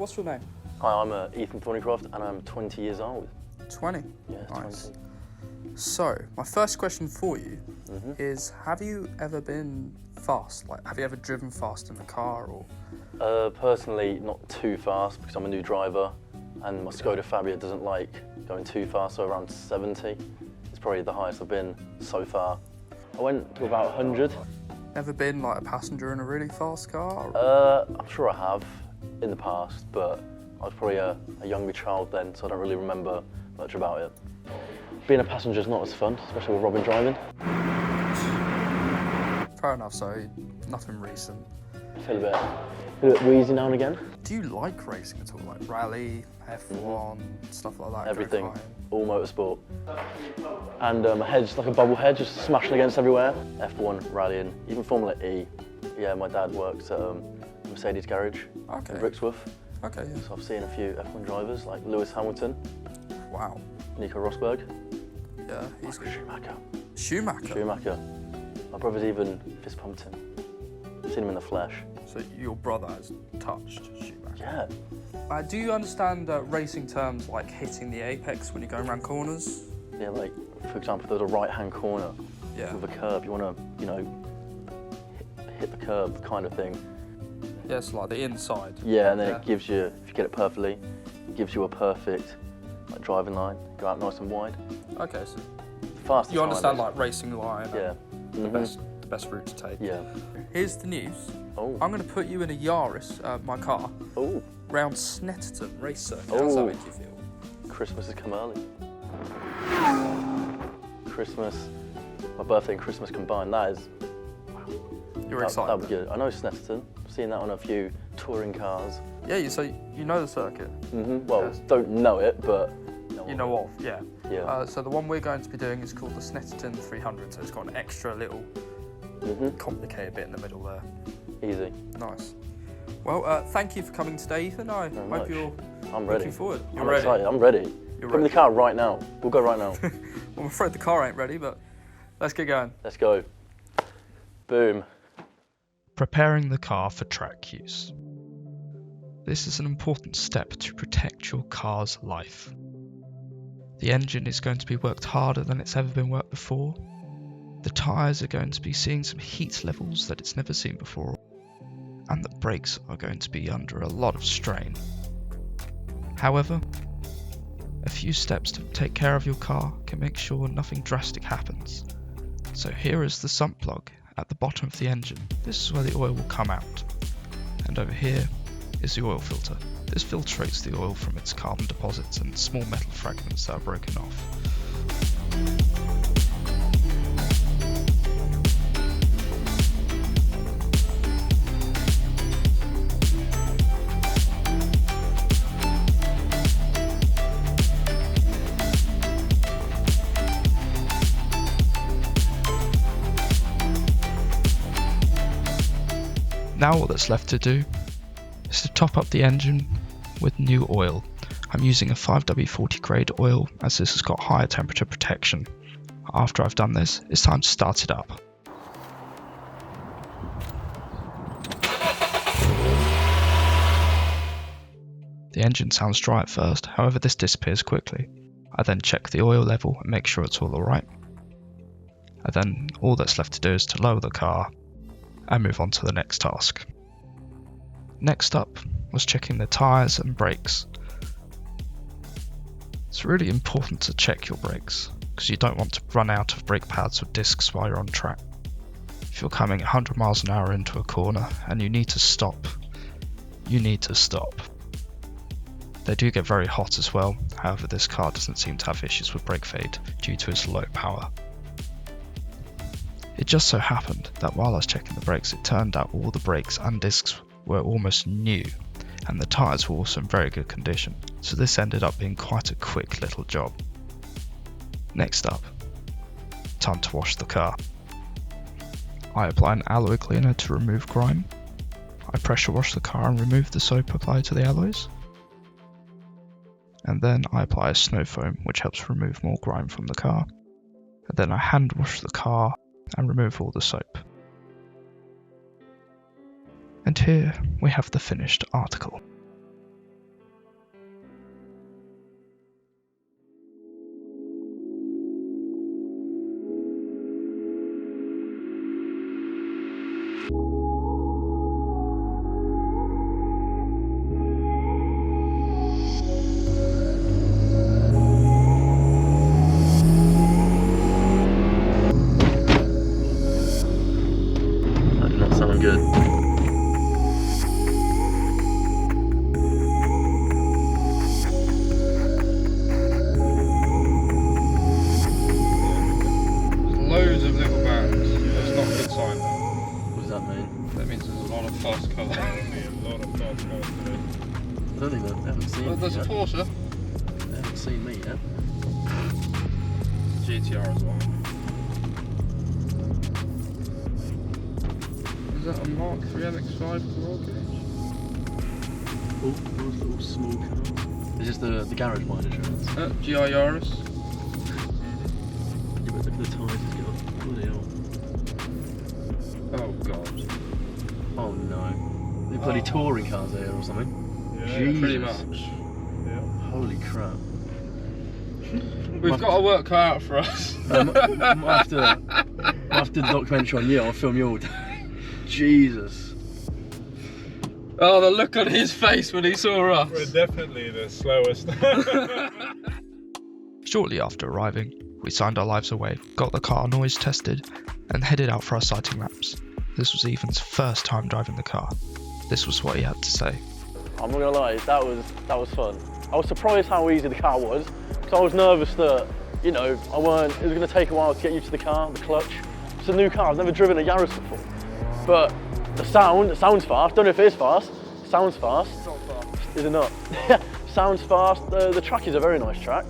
what's your name? Hi, I'm Ethan Thornycroft and I'm 20 years old. 20? Yeah, Nice. 20. So, my first question for you is, have you ever been fast? Like, have you ever driven fast in a car or? Personally, not too fast because I'm a new driver and my Skoda Fabia doesn't like going too fast, so around 70 is probably the highest I've been so far. I went to about 100. Never been like a passenger in a really fast car? I'm sure I have in the past, but I was probably a younger child then, so I don't really remember much about it. Being a passenger is not as fun, especially with Robin driving. Fair enough, so nothing recent. I feel a bit wheezy now and again. Do you like racing at all? Like rally, F1, stuff like that? Everything, all motorsport. And my head's like a bubble head, just smashing against everywhere. F1, rallying, even Formula E. Yeah, my dad works at a Mercedes garage in Brixworth. Okay, yeah. So I've seen a few F1 drivers like Lewis Hamilton. Wow. Nico Rosberg. Yeah, he's good. Schumacher. Schumacher. My brother's even fist pumped him. I've seen him in the flesh. So your brother has touched Schumacher? Yeah. Do you understand racing terms like hitting the apex when you're going around corners? Yeah, like, for example, there's a right-hand corner with a curve. You want to, you know, hit the curve kind of thing. Yeah, so like the inside. Yeah, and then it gives you, if you get it perfectly, it gives you a perfect driving line. Go out nice and wide. Okay, so fastest you understand like racing line. Yeah. The best route to take. Yeah. Here's the news. Oh. I'm going to put you in a Yaris, my car. Oh. Round Snetterton race circuit. How does that make you feel? Christmas has come early. Christmas, my birthday and Christmas combined. That is. You're excited. That'd be good. I know Snetterton. I've seen that on a few touring cars. Yeah, so you know the circuit. Well, don't know it, but you know of. Yeah. Yeah. So the one we're going to be doing is called the Snetterton 300. So it's got an extra little complicated bit in the middle there. Easy. Nice. Well, thank you for coming today, Ethan. I hope you're looking forward. I'm excited. I'm ready. Put me in the car right now. We'll go right now. Well, I'm afraid the car ain't ready, but let's get going. Let's go. Boom. Preparing the car for track use. This is an important step to protect your car's life. The engine is going to be worked harder than it's ever been worked before. The tyres are going to be seeing some heat levels that it's never seen before. And the brakes are going to be under a lot of strain. However, a few steps to take care of your car can make sure nothing drastic happens. So here is the sump plug at the bottom of the engine. This is where the oil will come out. And over here is the oil filter. This filtrates the oil from its carbon deposits and small metal fragments that are broken off. Now all that's left to do is to top up the engine with new oil. I'm using a 5W40 grade oil as this has got higher temperature protection. After I've done this, it's time to start it up. The engine sounds dry at first, however this disappears quickly. I then check the oil level and make sure it's all alright. And then all that's left to do is to lower the car and move on to the next task. Next up was checking the tyres and brakes. It's really important to check your brakes because you don't want to run out of brake pads or discs while you're on track. If you're coming 100 miles an hour into a corner and you need to stop, you need to stop. They do get very hot as well, however this car doesn't seem to have issues with brake fade due to its low power. It just so happened that while I was checking the brakes, it turned out all the brakes and discs were almost new, and the tyres were also in very good condition, so this ended up being quite a quick little job. Next up, time to wash the car. I apply an alloy cleaner to remove grime. I pressure wash the car and remove the soap applied to the alloys. And then I apply a snow foam, which helps remove more grime from the car. And then I hand wash the car and remove all the soap. And here we have the finished article. there's a Porsche. They haven't seen me yet. GTR as well. Is that a Mark 3 MX-5 roll gauge? Oh, those little small cars. Is this the garage mileage insurance? GI Yaris. Yeah, but look at the tyres it's got. Bloody hell. Oh god. Oh no. They're bloody touring cars here or something. Yeah, Jesus. Pretty much. Yeah. Holy crap. We've got a work cut out for us. After the documentary on you, I'll film you all day. Jesus. Oh, the look on his face when he saw us. We're definitely the slowest. Shortly after arriving, we signed our lives away, got the car noise tested, and headed out for our sighting laps. This was Ethan's first time driving the car. This was what he had to say. I'm not gonna lie, that was fun. I was surprised how easy the car was, because I was nervous that, you know, it was gonna take a while to get used to the car, the clutch. It's a new car, I've never driven a Yaris before. But it sounds fast, don't know if it is fast, it sounds fast. It's not fast. Is it not? Sounds fast, the track is a very nice track.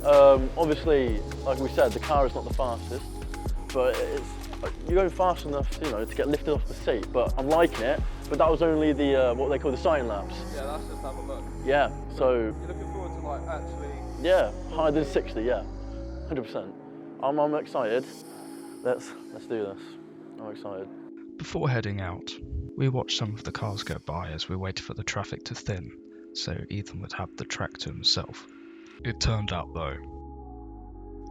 Obviously, like we said, the car is not the fastest, but you're going fast enough, you know, to get lifted off the seat, but I'm liking it. But that was only the, what they call the sighting laps. Yeah, that's just have a look. Yeah, so... You're looking forward to like actually... Yeah, higher than 60, yeah, 100%. I'm excited. Let's do this. I'm excited. Before heading out, we watched some of the cars go by as we waited for the traffic to thin, so Ethan would have the track to himself. It turned out though,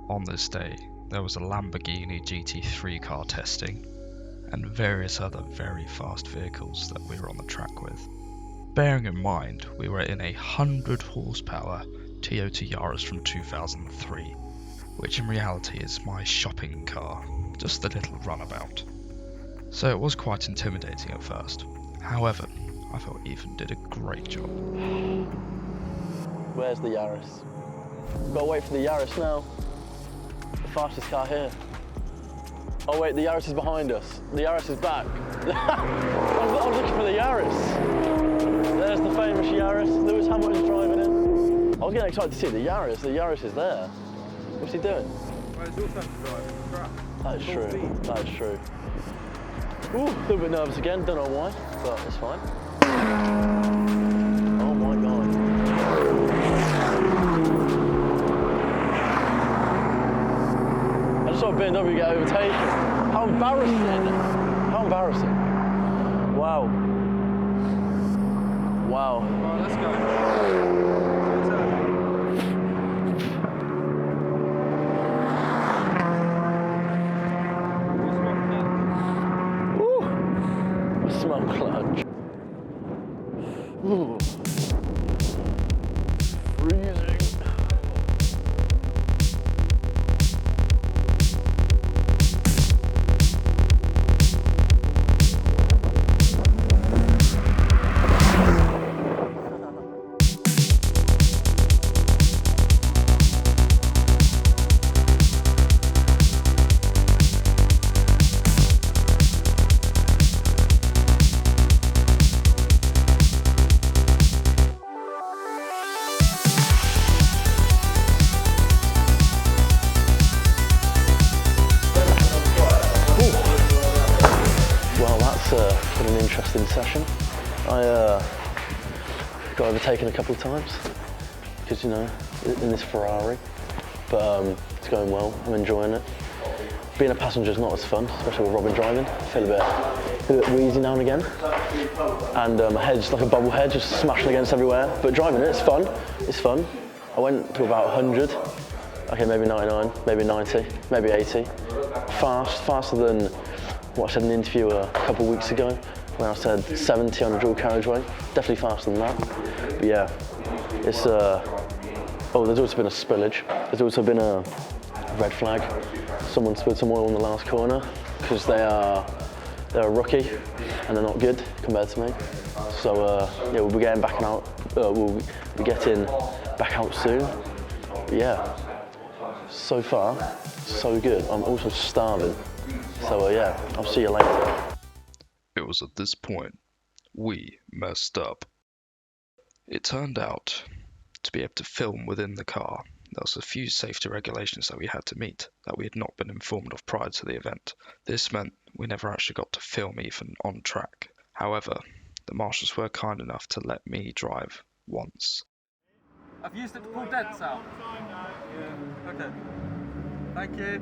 on this day, there was a Lamborghini GT3 car testing, and various other very fast vehicles that we were on the track with. Bearing in mind, we were in a 100 horsepower Toyota Yaris from 2003, which in reality is my shopping car, just a little runabout. So it was quite intimidating at first. However, I felt Ethan did a great job. Where's the Yaris? Gotta wait for the Yaris now. The fastest car here. Oh wait, the Yaris is behind us. The Yaris is back. I'm looking for the Yaris. There's the famous Yaris. Lewis Hamilton's driving in. I was getting excited to see the Yaris. The Yaris is there. What's he doing? Well, it's your turn to drive. Crap. That is true. That is true. Ooh, a little bit nervous again. Don't know why, but it's fine. Oh my god. I just saw a BMW get overtaken. How embarrassing! How embarrassing! Wow. Wow. Right, let's go. Smell clutch. Ooh. Freezing. Been an interesting session. I got overtaken a couple of times because, you know, in this Ferrari, but it's going well. I'm enjoying it. Being a passenger is not as fun, especially with Robin driving. I feel a bit wheezy now and again, and my head's like a bubble head, just smashing against everywhere. But driving it, it's fun. It's fun. I went to about 100. Okay, maybe 99, maybe 90, maybe 80. Faster than what I said in the interview a couple of weeks ago, when I said 70 on a dual carriageway. Definitely faster than that. But yeah, it's oh, there's also been a spillage. There's also been a red flag. Someone spilled some oil in the last corner because they're a rookie and they're not good compared to me. So yeah, we'll be getting back out. We'll be getting back out soon. But yeah, so far so good. I'm also starving. So yeah, I'll see you later. It was at this point we messed up. It turned out to be able to film within the car. There was a few safety regulations that we had to meet that we had not been informed of prior to the event. This meant we never actually got to film even on track. However, the marshals were kind enough to let me drive once. I've used it to pull dents out. Yeah. Okay. Thank you.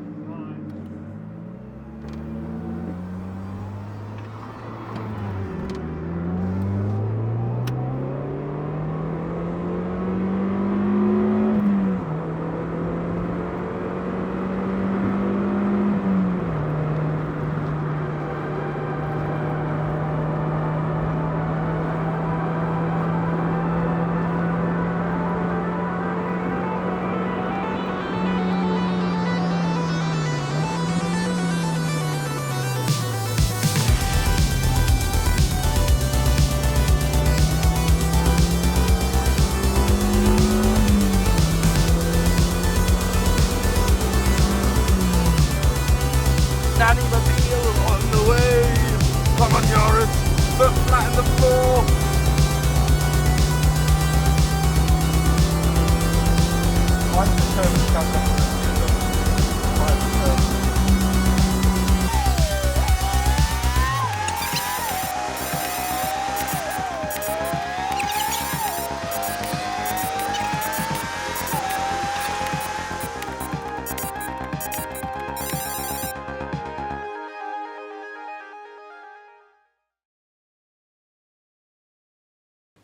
On the way, come on Joris, foot flat in the floor. I'm determined to catch up with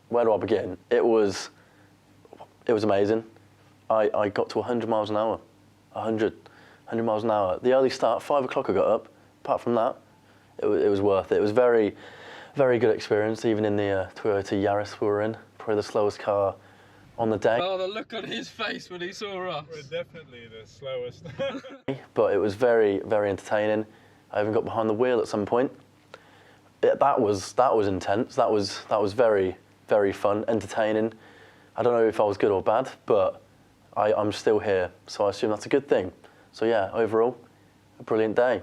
Where do I begin? It was amazing. I got to 100 miles an hour. 100 miles an hour. The early start, 5 o'clock I got up. Apart from that, it was worth it. It was very, very good experience, even in the Toyota Yaris we were in. Probably the slowest car on the day. Oh, the look on his face when he saw us. We're definitely the slowest. But it was very, very entertaining. I even got behind the wheel at some point. That was intense. That was very, very fun, entertaining. I don't know if I was good or bad, but I'm still here, so I assume that's a good thing. So yeah, overall, a brilliant day.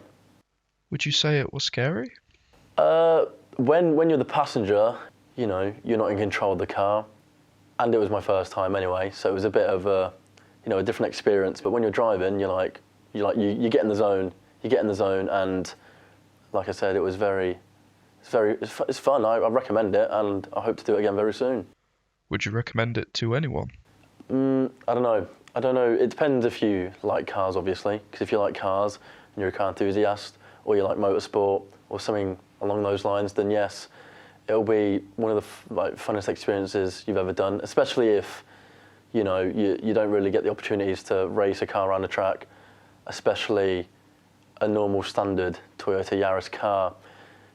Would you say it was scary? When you're the passenger, you know, you're not in control of the car, and it was my first time anyway, so it was a bit of a different experience. But when you're driving, you get in the zone, and like I said, it's fun. I recommend it, and I hope to do it again very soon. Would you recommend it to anyone? I don't know. It depends if you like cars, obviously, because if you like cars and you're a car enthusiast, or you like motorsport or something along those lines, then yes, it'll be one of the funnest experiences you've ever done, especially if you don't really get the opportunities to race a car around the track, especially a normal standard Toyota Yaris car.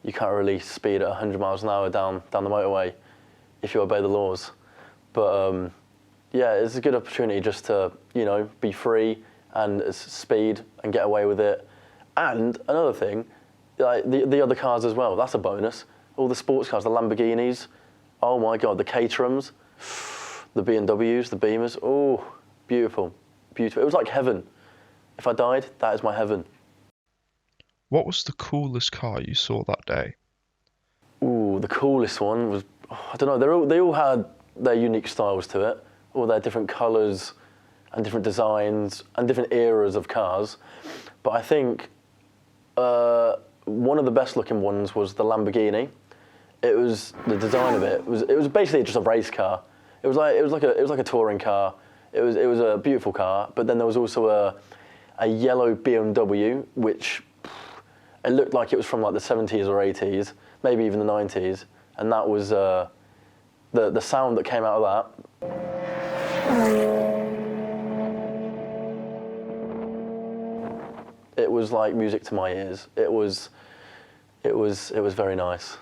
You can't really speed at 100 miles an hour down the motorway if you obey the laws. But yeah, it's a good opportunity just to be free and speed and get away with it. And another thing, like the other cars as well. That's a bonus. All the sports cars, the Lamborghinis. Oh my God, the Caterhams, the BMWs, the Beamers. Oh, beautiful, beautiful. It was like heaven. If I died, that is my heaven. What was the coolest car you saw that day? Ooh, the coolest one was, I don't know, they all had their unique styles to it, all their different colours and different designs and different eras of cars. But I think one of the best looking ones was the Lamborghini. It was, the design of it was basically just a race car. It was like a touring car. It was a beautiful car, but then there was also a yellow BMW, which it looked like it was from like the 70s or 80s, maybe even the 90s, and that was the sound that came out of that. It was like music to my ears. It was very nice,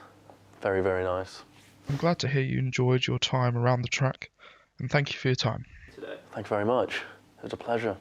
very, very nice. I'm glad to hear you enjoyed your time around the track, and thank you for your time. Thank you very much. It was a pleasure.